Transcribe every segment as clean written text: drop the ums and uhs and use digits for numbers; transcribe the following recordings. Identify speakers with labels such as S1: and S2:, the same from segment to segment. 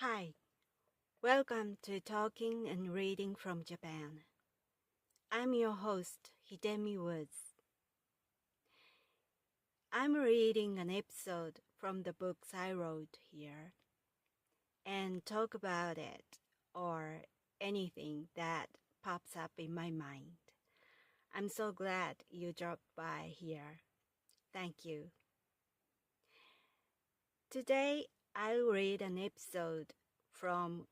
S1: Hi, welcome to Talking and Reading from Japan. I'm your host, Hidemi Woods. I'm reading an episode from the books I wrote here and talk about it or anything that pops up in my mind. I'm so glad you dropped by here. Thank you. Today, I'll read an episode from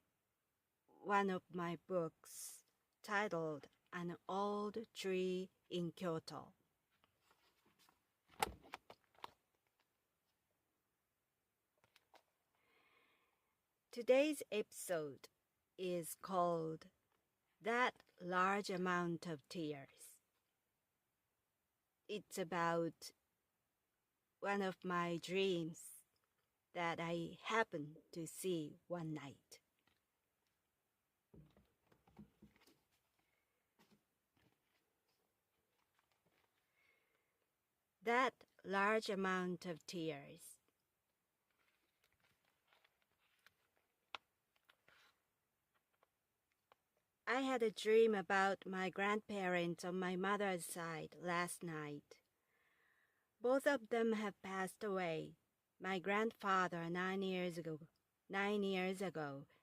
S1: one of my books titled An Old Tree in Kyoto. Today's episode is called That Large Amount of Tears. It's about one of my dreams that I happened to see one night. That large amount of tears. I had a dream about my grandparents on my mother's side last night. Both of them have passed away. My grandfather 9 years ago,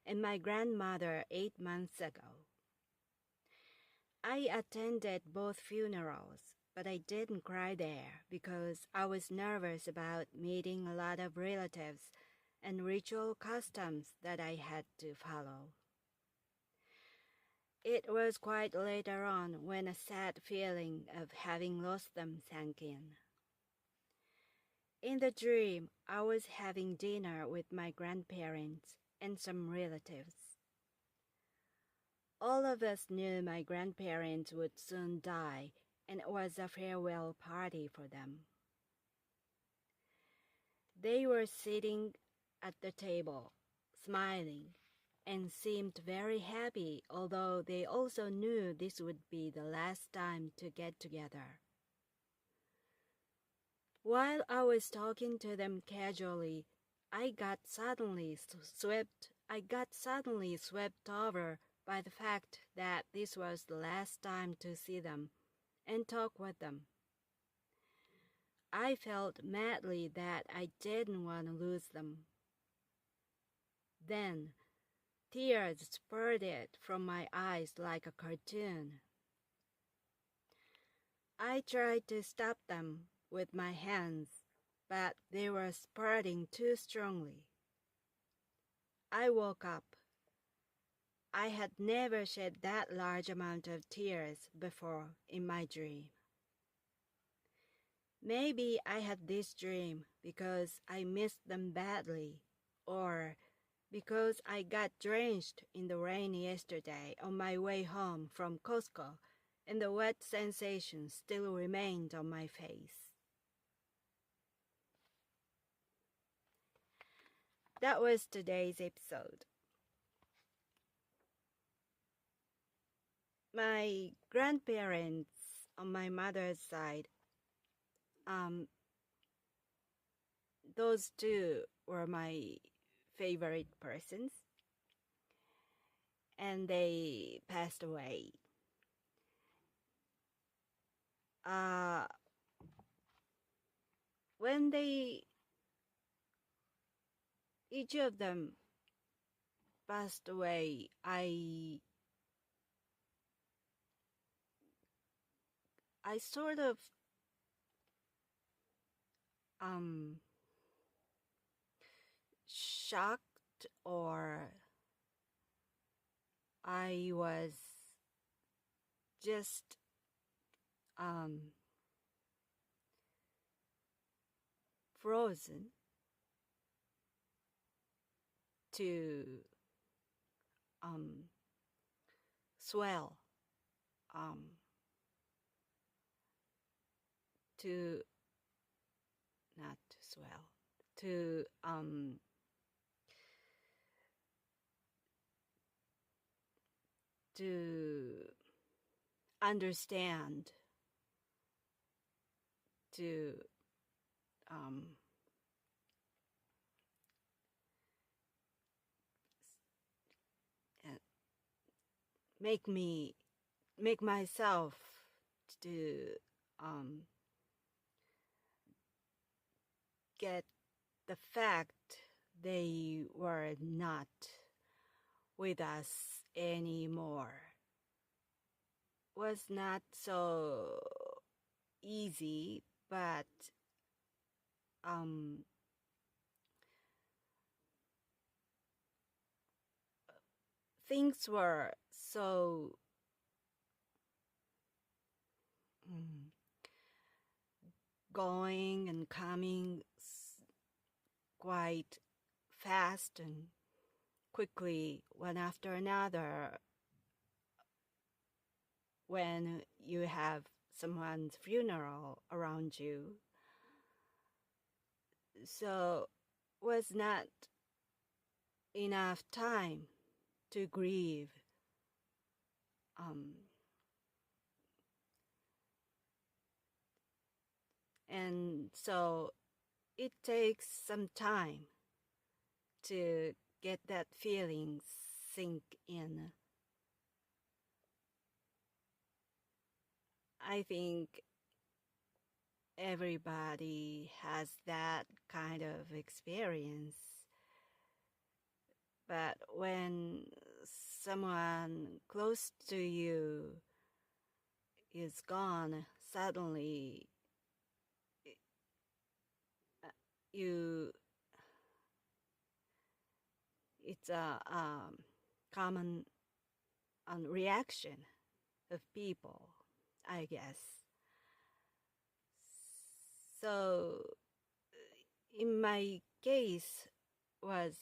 S1: and my grandmother 8 months ago. I attended both funerals, but I didn't cry there because I was nervous about meeting a lot of relatives and ritual customs that I had to follow. It was quite later on when a sad feeling of having lost them sank in. In the dream, I was having dinner with my grandparents and some relatives. All of us knew my grandparents would soon die, and it was a farewell party for them. They were sitting at the table, smiling, and seemed very happy, although they also knew this would be the last time to get together. While I was talking to them casually, I got suddenly swept over by the fact that this was the last time to see them and talk with them. I felt madly that I didn't want to lose them. Then, tears spurted from my eyes like a cartoon. I tried to stop them with my hands, but they were spurting too strongly. I woke up. I had never shed that large amount of tears before in my dream. Maybe I had this dream because I missed them badly, or because I got drenched in the rain yesterday on my way home from Costco and the wet sensation still remained on my face. That was today's episode. My grandparents on my mother's side, those two were my favorite persons, and they passed away. When each of them passed away, I sort of shocked, or I was just frozen to swell, to not to swell, to understand, to make myself to get the fact they were not with us anymore was not so easy, but things were so going and coming quite fast and quickly, one after another, when you have someone's funeral around you. So was not enough time to grieve. And so it takes some time to get that feeling sink in. I think everybody has that kind of experience. But when someone close to you is gone, suddenly it's a common reaction of people, I guess. So in my case was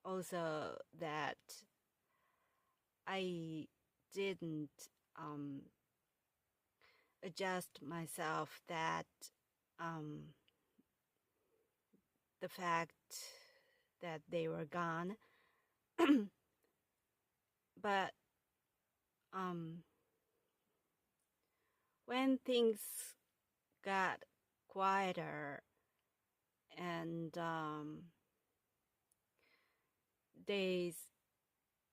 S1: also that I didn't adjust myself that the fact that they were gone. But when things got quieter and days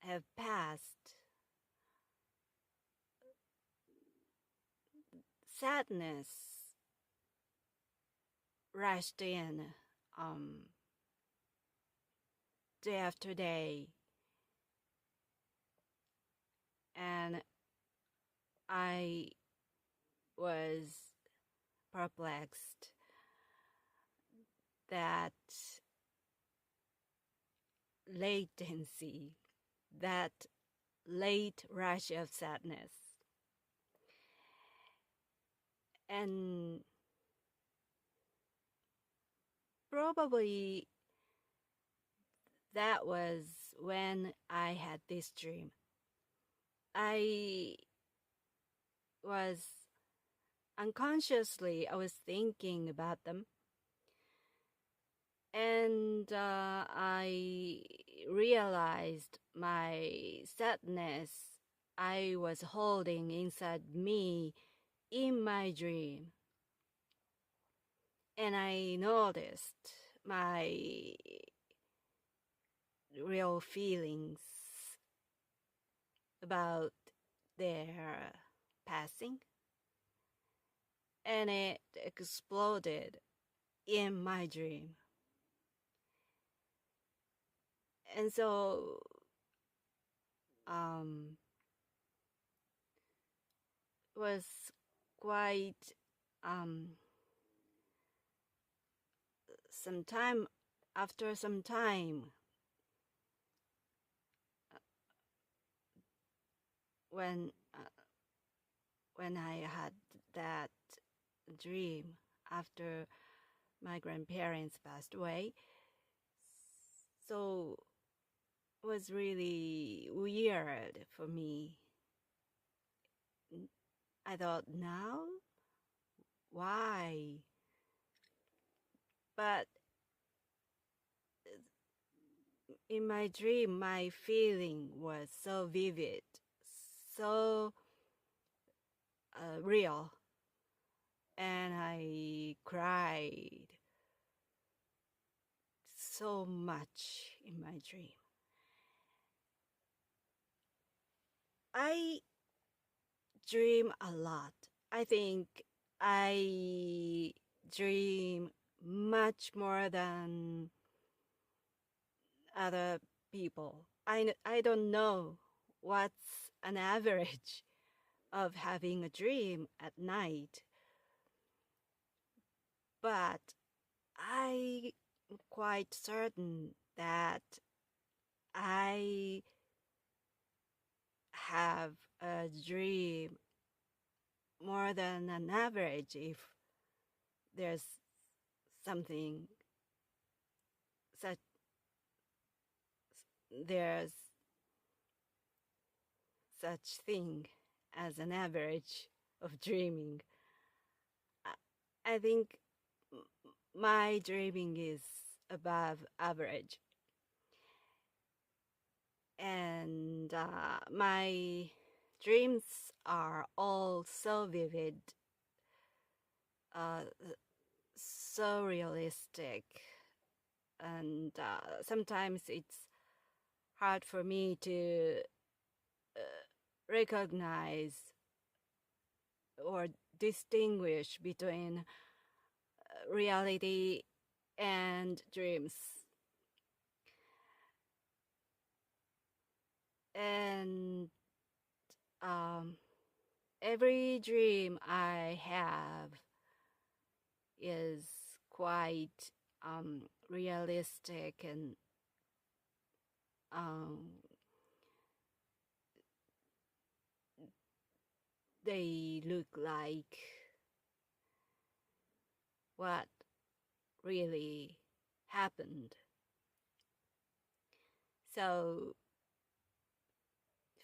S1: have passed, sadness rushed in day after day, and I was perplexed that latency, that late rush of sadness. And probably that was when I had this dream. I was thinking about them. And I realized my sadness I was holding inside me in my dream. And I noticed my real feelings about their passing. And it exploded in my dream. And so was quite after some time when I had that dream after my grandparents passed away. So it was really weird for me. I thought, now? Why? But in my dream, my feeling was so vivid, so real, and I cried so much in my dream. I dream a lot. I think I dream much more than other people. I don't know what's an average of having a dream at night, but I'm quite certain that I have a dream more than an average if there's something such there's such thing as an average of dreaming. I think my dreaming is above average, and my dreams are all so vivid, so realistic, and sometimes it's hard for me to recognize or distinguish between reality and dreams. And every dream I have is quite realistic, and they look like what really happened. So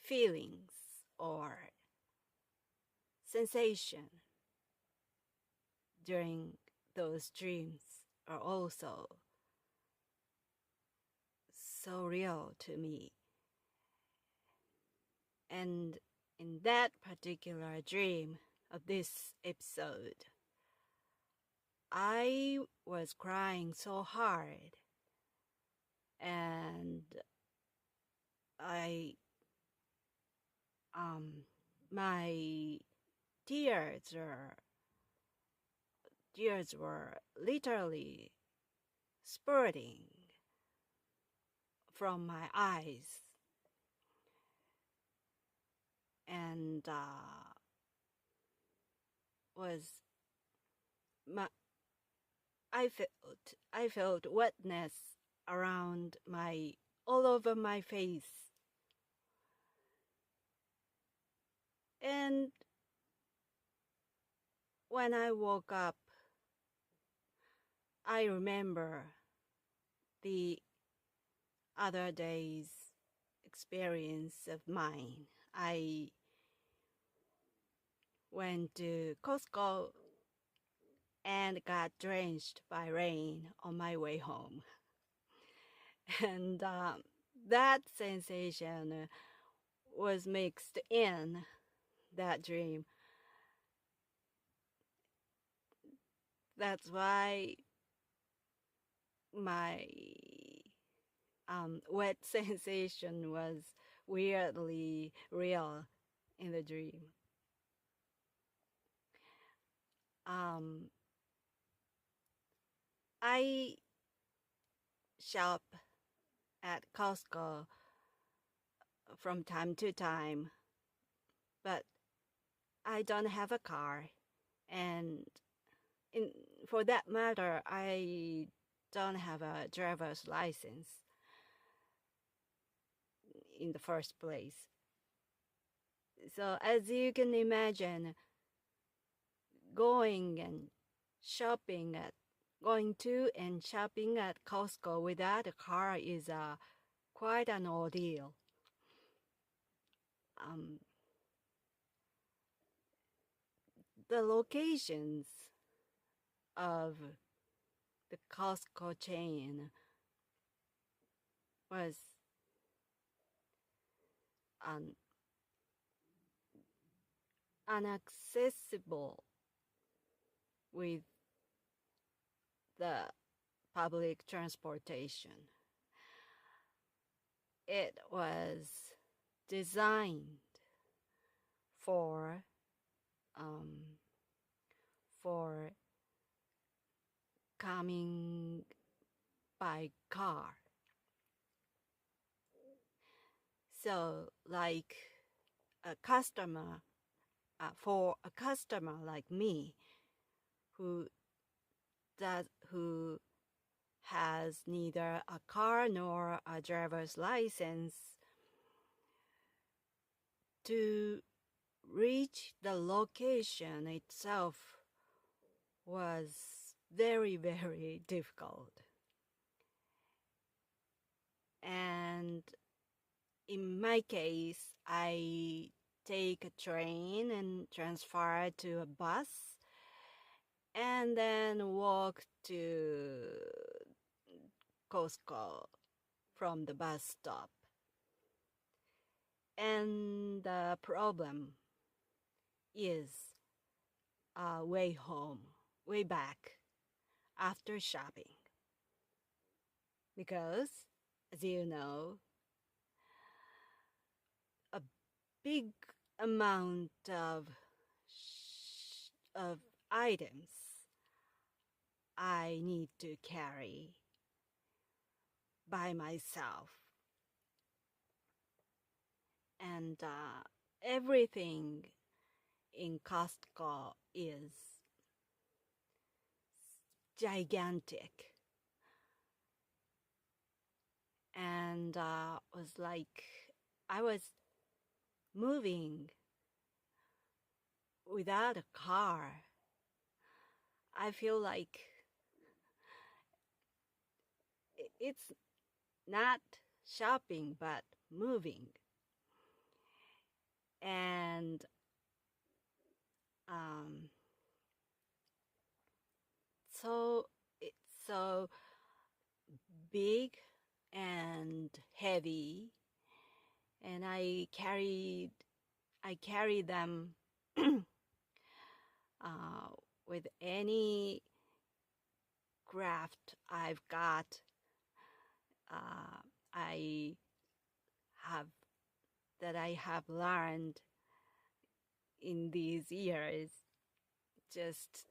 S1: feelings or sensation during those dreams are also so real to me. And in that particular dream of this episode, I was crying so hard, and my tears were literally spurting from my eyes, and I felt wetness around all over my face. And when I woke up, I remember the other day's experience of mine. I went to Costco and got drenched by rain on my way home. And that sensation was mixed in that dream. That's why my wet sensation was weirdly real in the dream. I shop at Costco from time to time, but I don't have a car, and for that matter, I don't have a driver's license in the first place. So as you can imagine, going to and shopping at Costco without a car is quite an ordeal. The locations of the Costco chain was inaccessible with the public transportation. It was designed for um, for coming by car. So like for a customer like me who has neither a car nor a driver's license, to reach the location itself was very, very difficult. And in my case, I take a train and transfer to a bus and then walk to Costco from the bus stop. And the problem is way home, way back after shopping. Because, as you know, a big amount of items I need to carry by myself. And everything in Costco is gigantic. And was like I was moving without a car. I feel like it's not shopping but moving. And so it's so big and heavy, and I carry them with any craft I've got. I have learned in these years. Just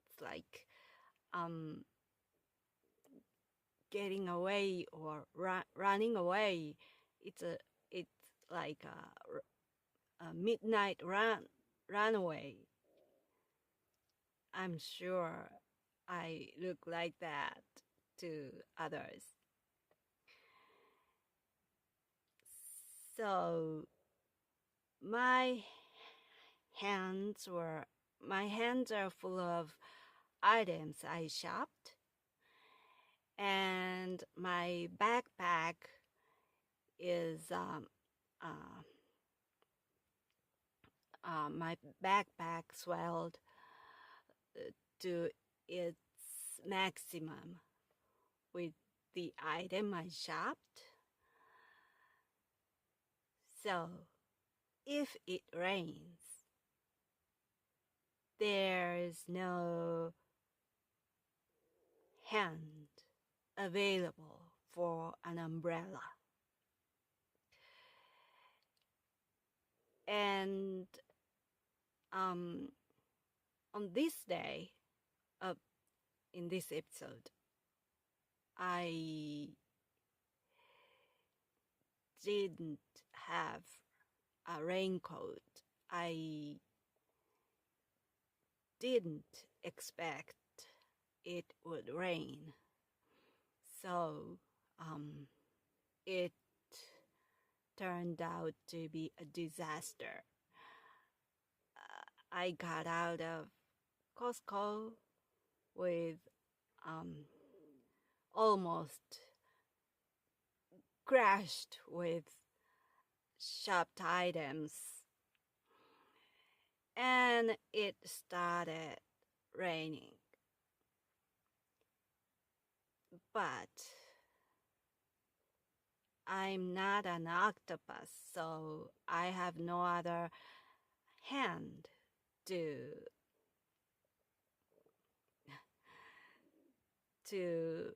S1: it's like getting away or running away. It's like a midnight runaway. I'm sure I look like that to others. So my hands are full of items I shopped, and my backpack is my backpack swelled to its maximum with the item I shopped. So if it rains, there's no hand available for an umbrella. And on this day, in this episode, I didn't have a raincoat. I didn't expect it would rain. So it turned out to be a disaster. I got out of Costco with almost crashed with shopped items, and it started raining. But I'm not an octopus, so I have no other hand to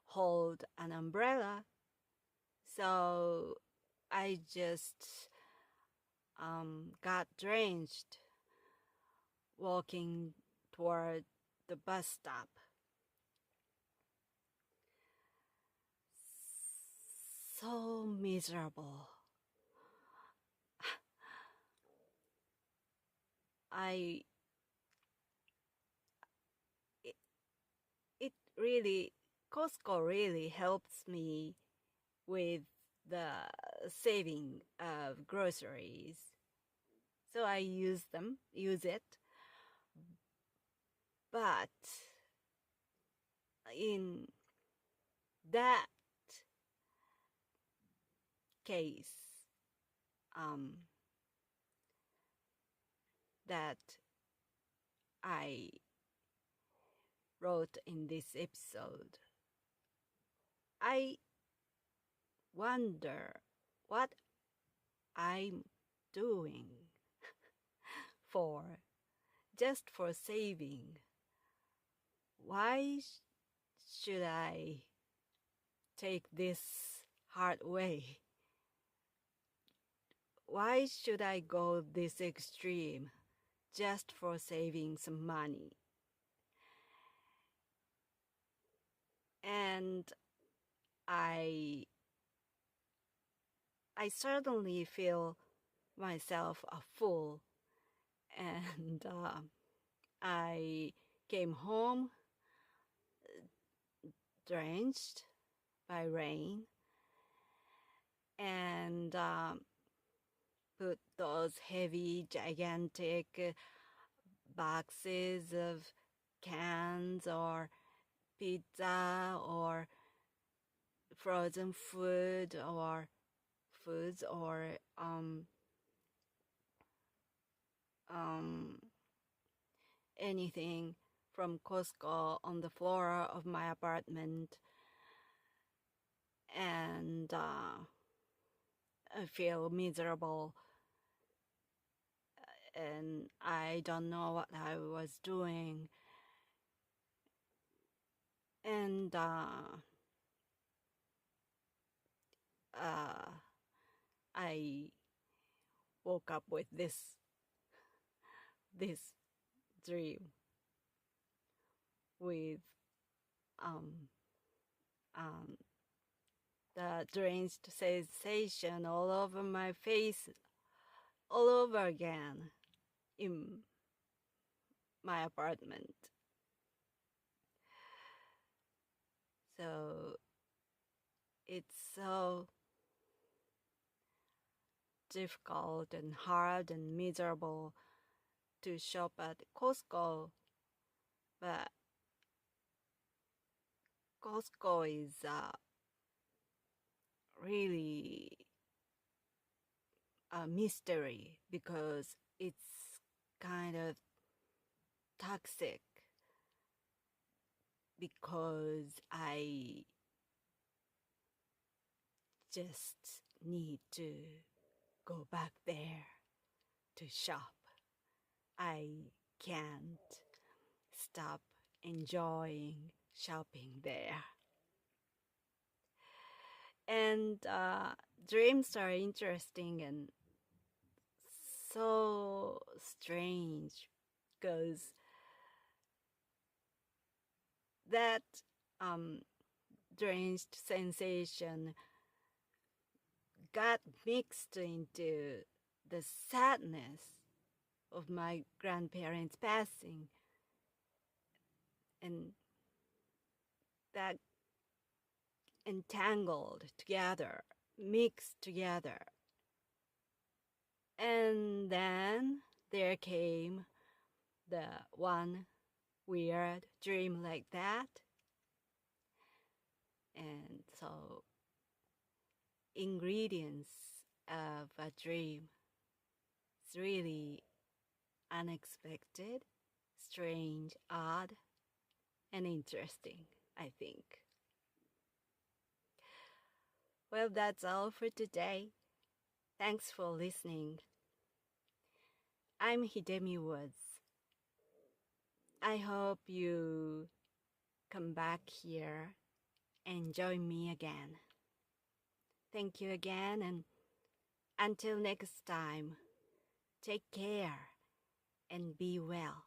S1: hold an umbrella. So I just got drenched walking toward the bus stop. So miserable. It really, Costco really helps me with the saving of groceries. So I use it. But in that case, that I wrote in this episode, I wonder what I'm doing just for saving. Why should I take this hard way? Why should I go this extreme just for saving some money? And I certainly feel myself a fool, and I came home drenched by rain and put those heavy, gigantic boxes of cans or pizza or frozen food or foods or anything from Costco on the floor of my apartment, and I feel miserable, and I don't know what I was doing, and I woke up with this dream with the drenched sensation all over my face all over again in my apartment. So it's so difficult and hard and miserable to shop at Costco, but Costco is really a mystery because it's kind of toxic, because I just need to go back there to shop. I can't stop enjoying shopping there. And dreams are interesting and so strange because that drenched sensation got mixed into the sadness of my grandparents passing, and that entangled together, mixed together. And then there came the one weird dream like that. And so, ingredients of a dream is really unexpected, strange, odd, and interesting, I think. Well, that's all for today. Thanks for listening. I'm Hidemi Woods. I hope you come back here and join me again. Thank you again, and until next time, Take care and be well.